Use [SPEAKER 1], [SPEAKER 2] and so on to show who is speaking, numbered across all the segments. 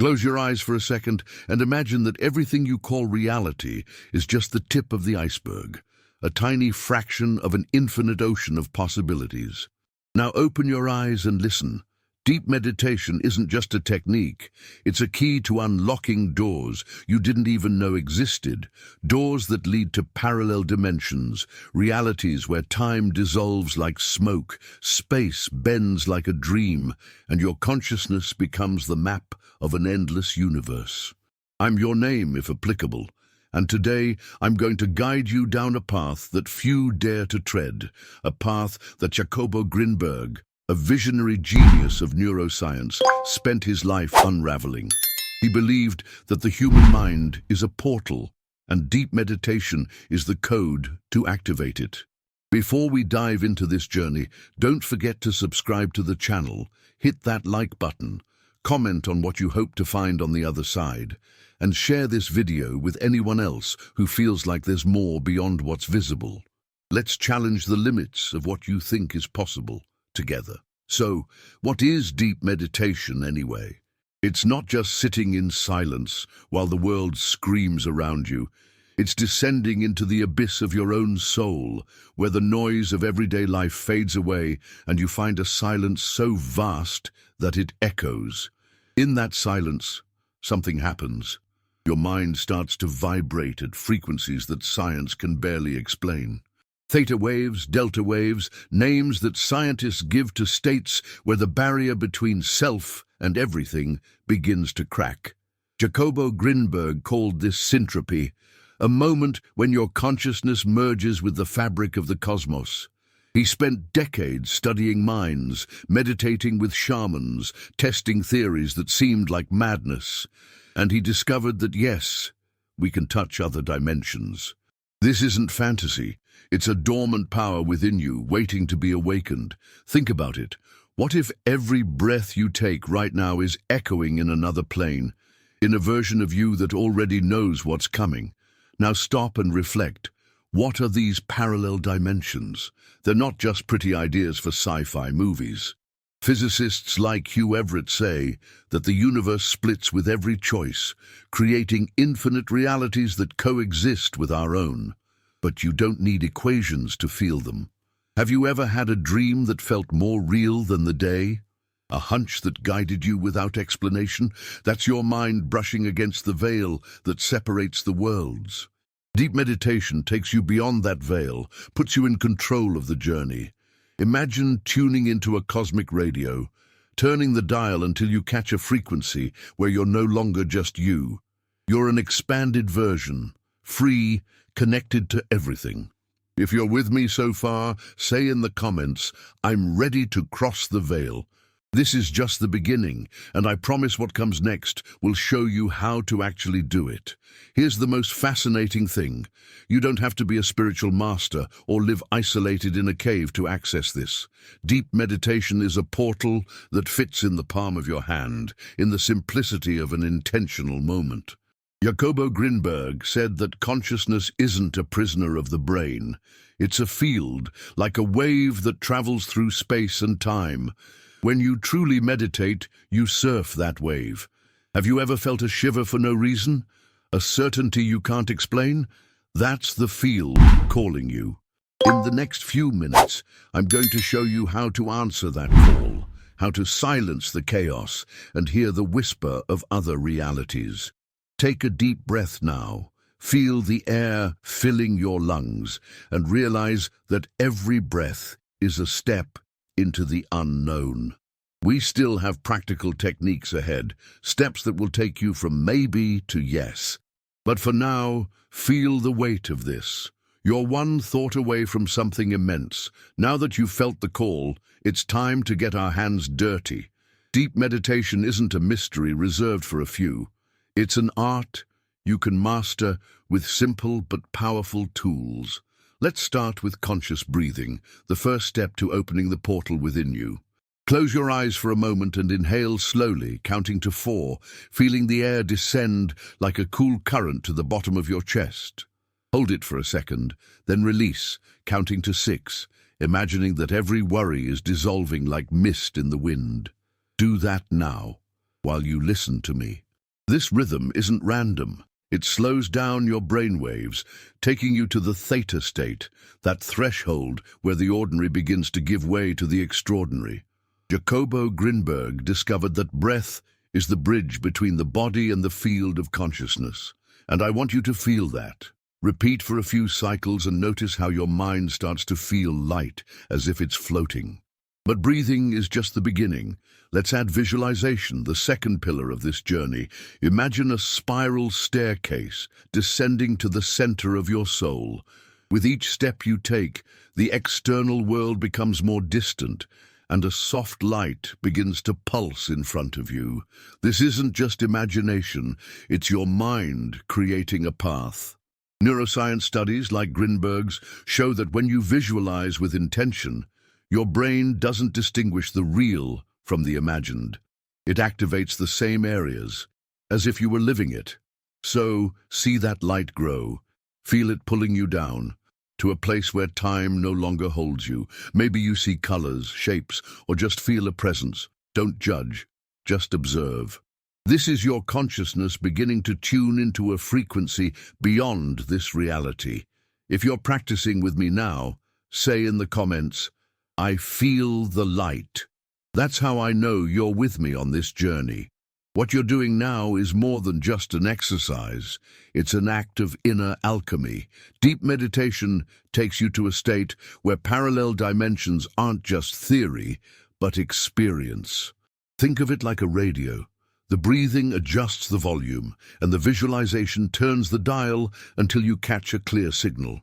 [SPEAKER 1] Close your eyes for a second and imagine that everything you call reality is just the tip of the iceberg, a tiny fraction of an infinite ocean of possibilities. Now open your eyes and listen. Deep meditation isn't just a technique, it's a key to unlocking doors you didn't even know existed, doors that lead to parallel dimensions, realities where time dissolves like smoke, space bends like a dream, and your consciousness becomes the map of an endless universe. I'm your name, if applicable, and today I'm going to guide you down a path that few dare to tread, a path that Jacobo Grinberg, a visionary genius of neuroscience, spent his life unraveling. He believed that the human mind is a portal, and deep meditation is the code to activate it. Before we dive into this journey, don't forget to subscribe to the channel, hit that like button, comment on what you hope to find on the other side, and share this video with anyone else who feels like there's more beyond what's visible. Let's challenge the limits of what you think is possible together. So, what is deep meditation anyway? It's not just sitting in silence while the world screams around you. It's descending into the abyss of your own soul, where the noise of everyday life fades away and you find a silence so vast that it echoes. In that silence, something happens. Your mind starts to vibrate at frequencies that science can barely explain. Theta waves, delta waves, names that scientists give to states where the barrier between self and everything begins to crack. Jacobo Grinberg called this syntropy, a moment when your consciousness merges with the fabric of the cosmos. He spent decades studying minds, meditating with shamans, testing theories that seemed like madness. And he discovered that yes, we can touch other dimensions. This isn't fantasy. It's a dormant power within you, waiting to be awakened. Think about it. What if every breath you take right now is echoing in another plane, in a version of you that already knows what's coming? Now stop and reflect. What are these parallel dimensions? They're not just pretty ideas for sci-fi movies. Physicists like Hugh Everett say that the universe splits with every choice, creating infinite realities that coexist with our own. But you don't need equations to feel them. Have you ever had a dream that felt more real than the day? A hunch that guided you without explanation? That's your mind brushing against the veil that separates the worlds. Deep meditation takes you beyond that veil, puts you in control of the journey. Imagine tuning into a cosmic radio, turning the dial until you catch a frequency where you're no longer just you. You're an expanded version, free, connected to everything. If you're with me so far, say in the comments, I'm ready to cross the veil. This is just the beginning, and I promise what comes next will show you how to actually do it. Here's the most fascinating thing. You don't have to be a spiritual master or live isolated in a cave to access this. Deep meditation is a portal that fits in the palm of your hand, in the simplicity of an intentional moment. Jacobo Grinberg said that consciousness isn't a prisoner of the brain. It's a field, like a wave that travels through space and time. When you truly meditate, you surf that wave. Have you ever felt a shiver for no reason? A certainty you can't explain? That's the field calling you. In the next few minutes, I'm going to show you how to answer that call, how to silence the chaos and hear the whisper of other realities. Take a deep breath now. Feel the air filling your lungs and realize that every breath is a step into the unknown. We still have practical techniques ahead, steps that will take you from maybe to yes. But for now, feel the weight of this. You're one thought away from something immense. Now that you've felt the call, it's time to get our hands dirty. Deep meditation isn't a mystery reserved for a few. It's an art you can master with simple but powerful tools. Let's start with conscious breathing, the first step to opening the portal within you. Close your eyes for a moment and inhale slowly, counting to 4, feeling the air descend like a cool current to the bottom of your chest. Hold it for a second, then release, counting to 6, imagining that every worry is dissolving like mist in the wind. Do that now, while you listen to me. This rhythm isn't random. It slows down your brainwaves, taking you to the theta state, that threshold where the ordinary begins to give way to the extraordinary. Jacobo Grinberg discovered that breath is the bridge between the body and the field of consciousness. And I want you to feel that. Repeat for a few cycles and notice how your mind starts to feel light, as if it's floating. But breathing is just the beginning. Let's add visualization, the second pillar of this journey. Imagine a spiral staircase descending to the center of your soul. With each step you take, the external world becomes more distant, and a soft light begins to pulse in front of you. This isn't just imagination, it's your mind creating a path. Neuroscience studies like Grinberg's show that when you visualize with intention, your brain doesn't distinguish the real from the imagined. It activates the same areas, as if you were living it. So, see that light grow. Feel it pulling you down, to a place where time no longer holds you. Maybe you see colors, shapes, or just feel a presence. Don't judge, just observe. This is your consciousness beginning to tune into a frequency beyond this reality. If you're practicing with me now, say in the comments, "I feel the light." That's how I know you're with me on this journey. What you're doing now is more than just an exercise. It's an act of inner alchemy. Deep meditation takes you to a state where parallel dimensions aren't just theory, but experience. Think of it like a radio. The breathing adjusts the volume, and the visualization turns the dial until you catch a clear signal.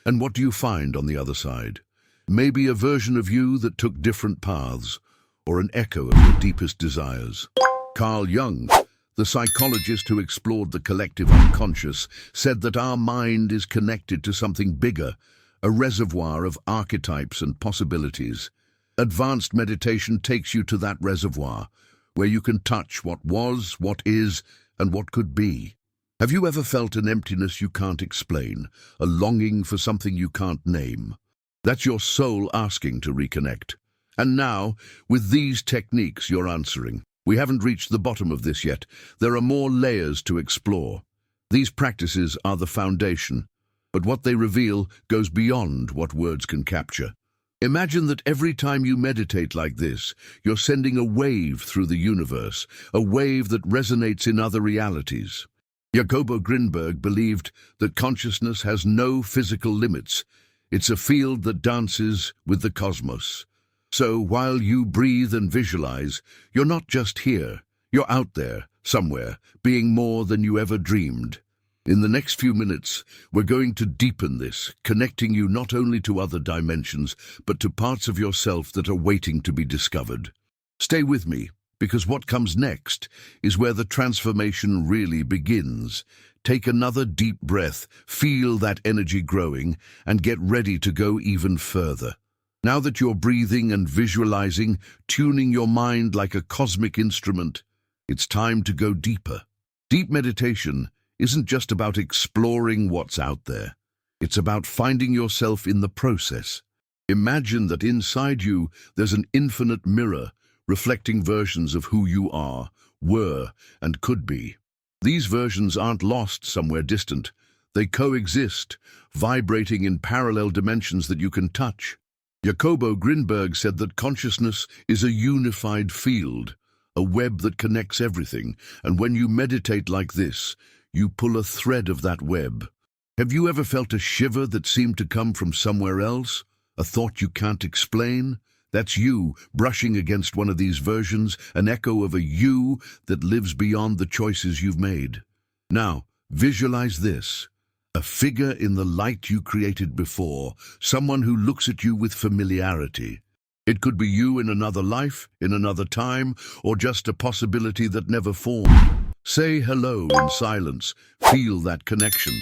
[SPEAKER 1] And what do you find on the other side? Maybe a version of you that took different paths, or an echo of your deepest desires. Carl Jung, the psychologist who explored the collective unconscious, said that our mind is connected to something bigger, a reservoir of archetypes and possibilities. Advanced meditation takes you to that reservoir, where you can touch what was, what is, and what could be. Have you ever felt an emptiness you can't explain, a longing for something you can't name? That's your soul asking to reconnect. And now, with these techniques, you're answering. We haven't reached the bottom of this yet. There are more layers to explore. These practices are the foundation, but what they reveal goes beyond what words can capture. Imagine that every time you meditate like this, you're sending a wave through the universe, a wave that resonates in other realities. Jacobo Grinberg believed that consciousness has no physical limits. It's a field that dances with the cosmos. So while you breathe and visualize, you're not just here, you're out there, somewhere, being more than you ever dreamed. In the next few minutes, we're going to deepen this, connecting you not only to other dimensions, but to parts of yourself that are waiting to be discovered. Stay with me, because what comes next is where the transformation really begins. Take another deep breath, feel that energy growing, and get ready to go even further. Now that you're breathing and visualizing, tuning your mind like a cosmic instrument, it's time to go deeper. Deep meditation isn't just about exploring what's out there. It's about finding yourself in the process. Imagine that inside you there's an infinite mirror reflecting versions of who you are, were, and could be. These versions aren't lost somewhere distant. They coexist, vibrating in parallel dimensions that you can touch. Jacobo Grinberg said that consciousness is a unified field, a web that connects everything, and when you meditate like this, you pull a thread of that web. Have you ever felt a shiver that seemed to come from somewhere else? A thought you can't explain? That's you brushing against one of these versions, an echo of a you that lives beyond the choices you've made. Now, visualize this. A figure in the light you created before, someone who looks at you with familiarity. It could be you in another life, in another time, or just a possibility that never formed. Say hello in silence. Feel that connection.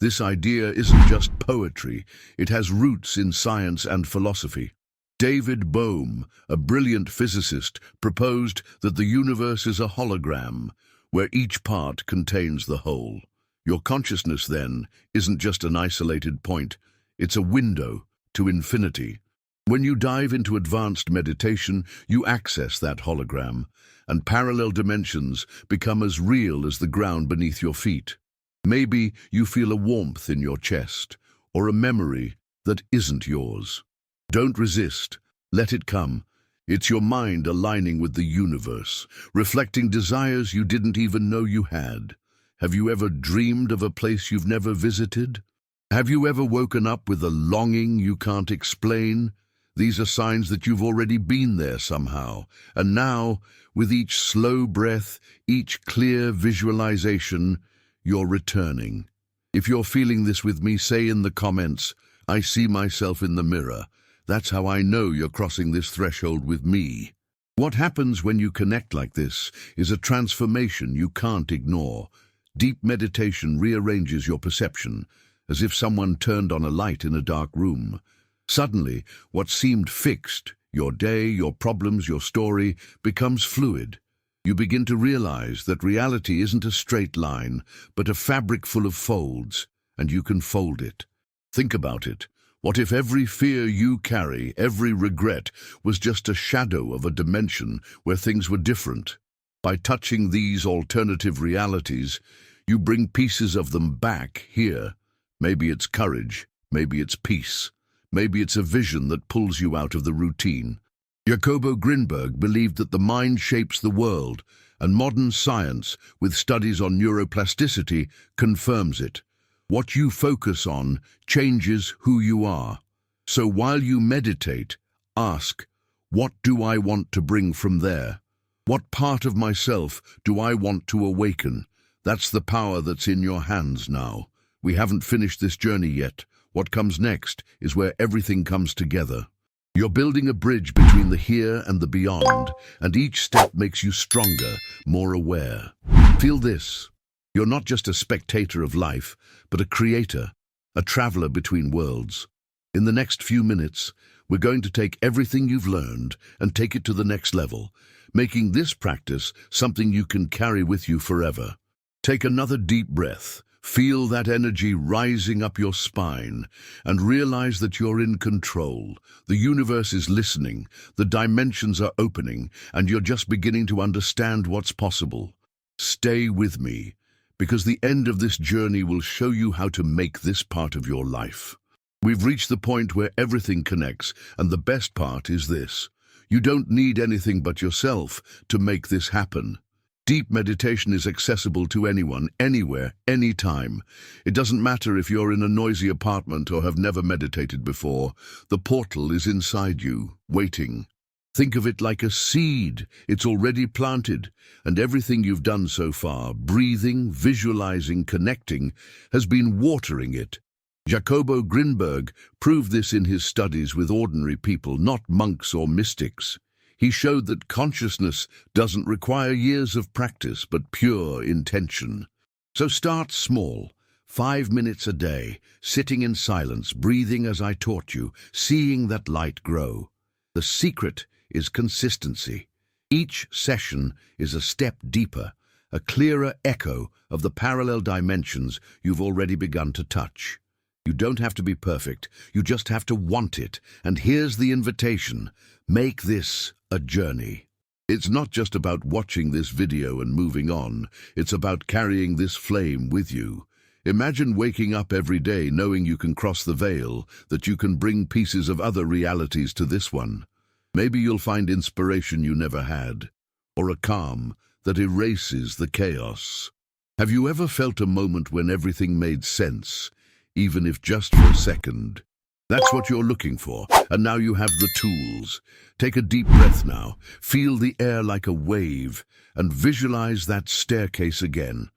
[SPEAKER 1] This idea isn't just poetry. It has roots in science and philosophy. David Bohm, a brilliant physicist, proposed that the universe is a hologram, where each part contains the whole. Your consciousness, then, isn't just an isolated point. It's a window to infinity. When you dive into advanced meditation, you access that hologram, and parallel dimensions become as real as the ground beneath your feet. Maybe you feel a warmth in your chest, or a memory that isn't yours. Don't resist. Let it come. It's your mind aligning with the universe, reflecting desires you didn't even know you had. Have you ever dreamed of a place you've never visited? Have you ever woken up with a longing you can't explain? These are signs that you've already been there somehow. And now, with each slow breath, each clear visualization, you're returning. If you're feeling this with me, say in the comments, "I see myself in the mirror." That's how I know you're crossing this threshold with me. What happens when you connect like this is a transformation you can't ignore. Deep meditation rearranges your perception, as if someone turned on a light in a dark room. Suddenly, what seemed fixed, your day, your problems, your story, becomes fluid. You begin to realize that reality isn't a straight line, but a fabric full of folds, and you can fold it. Think about it. What if every fear you carry, every regret, was just a shadow of a dimension where things were different? By touching these alternative realities, you bring pieces of them back here. Maybe it's courage, maybe it's peace, maybe it's a vision that pulls you out of the routine. Jacobo Grinberg believed that the mind shapes the world, and modern science, with studies on neuroplasticity, confirms it. What you focus on changes who you are. So while you meditate, ask, what do I want to bring from there? What part of myself do I want to awaken? That's the power that's in your hands now. We haven't finished this journey yet. What comes next is where everything comes together. You're building a bridge between the here and the beyond, and each step makes you stronger, more aware. Feel this. You're not just a spectator of life, but a creator, a traveler between worlds. In the next few minutes, we're going to take everything you've learned and take it to the next level, making this practice something you can carry with you forever. Take another deep breath. Feel that energy rising up your spine and realize that you're in control. The universe is listening, the dimensions are opening, and you're just beginning to understand what's possible. Stay with me, because the end of this journey will show you how to make this part of your life. We've reached the point where everything connects, and the best part is this. You don't need anything but yourself to make this happen. Deep meditation is accessible to anyone, anywhere, anytime. It doesn't matter if you're in a noisy apartment or have never meditated before. The portal is inside you, waiting. Think of it like a seed. It's already planted, and everything you've done so far, breathing, visualizing, connecting, has been watering it. Jacobo Grinberg proved this in his studies with ordinary people, not monks or mystics. He showed that consciousness doesn't require years of practice, but pure intention. So start small. 5 minutes a day, sitting in silence, breathing as I taught you, seeing that light grow. The secret is consistency. Each session is a step deeper, a clearer echo of the parallel dimensions you've already begun to touch. You don't have to be perfect, you just have to want it. And here's the invitation. Make this a journey. It's not just about watching this video and moving on. It's about carrying this flame with you. Imagine waking up every day knowing you can cross the veil, that you can bring pieces of other realities to this one. Maybe you'll find inspiration you never had, or a calm that erases the chaos. Have you ever felt a moment when everything made sense, even if just for a second? That's what you're looking for, and now you have the tools. Take a deep breath now, feel the air like a wave, and visualize that staircase again.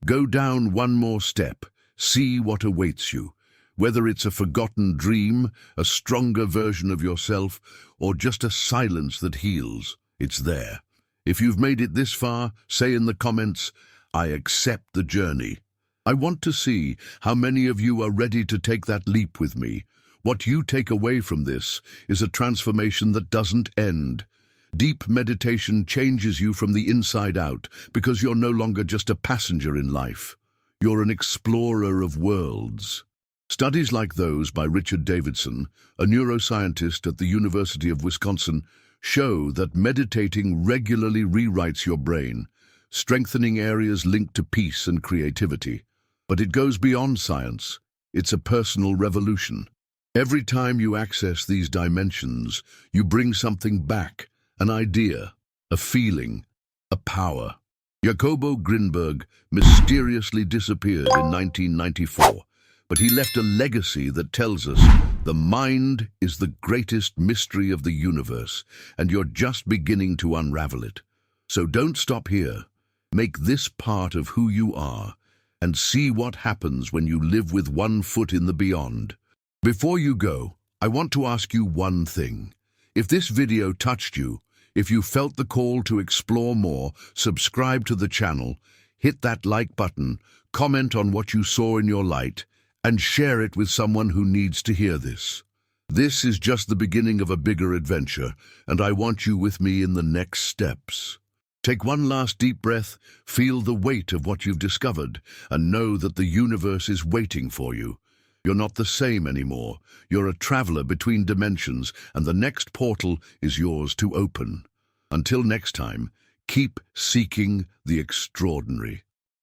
[SPEAKER 1] Go down one more step, see what awaits you. Whether it's a forgotten dream, a stronger version of yourself, or just a silence that heals, it's there. If you've made it this far, say in the comments, "I accept the journey." I want to see how many of you are ready to take that leap with me. What you take away from this is a transformation that doesn't end. Deep meditation changes you from the inside out, because you're no longer just a passenger in life. You're an explorer of worlds. Studies like those by Richard Davidson, a neuroscientist at the University of Wisconsin, show that meditating regularly rewrites your brain, strengthening areas linked to peace and creativity. But it goes beyond science. It's a personal revolution. Every time you access these dimensions, you bring something back, an idea, a feeling, a power. Jacobo Grinberg mysteriously disappeared in 1994, but he left a legacy that tells us the mind is the greatest mystery of the universe, and you're just beginning to unravel it. So don't stop here. Make this part of who you are, and see what happens when you live with one foot in the beyond. Before you go, I want to ask you one thing. If this video touched you, if you felt the call to explore more, subscribe to the channel, hit that like button, comment on what you saw in your light, and share it with someone who needs to hear this. This is just the beginning of a bigger adventure, and I want you with me in the next steps. Take one last deep breath, feel the weight of what you've discovered, and know that the universe is waiting for you. You're not the same anymore. You're a traveler between dimensions, and the next portal is yours to open. Until next time, keep seeking the extraordinary.